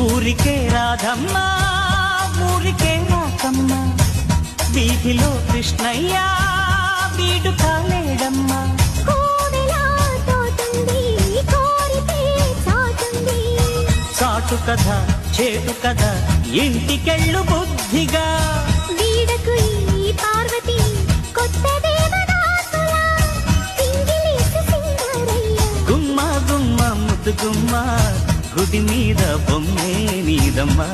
ఊరికే రాధమ్మా ఊరికే నాకమ్మ వీధిలో కృష్ణయ్య వీడు కాలేడమ్మా చాటు కథ చేటు కథ ఇంటికెళ్ళు బుద్ధిగా వీడకు ఈ పార్వతి కొత్త దేవదాసులా సింగిలేసి సింగారయ్య గుమ్మ గుమ్మ ముద్దు గుమ్మ గుడి మీద బొమ్మే నీదమ్మా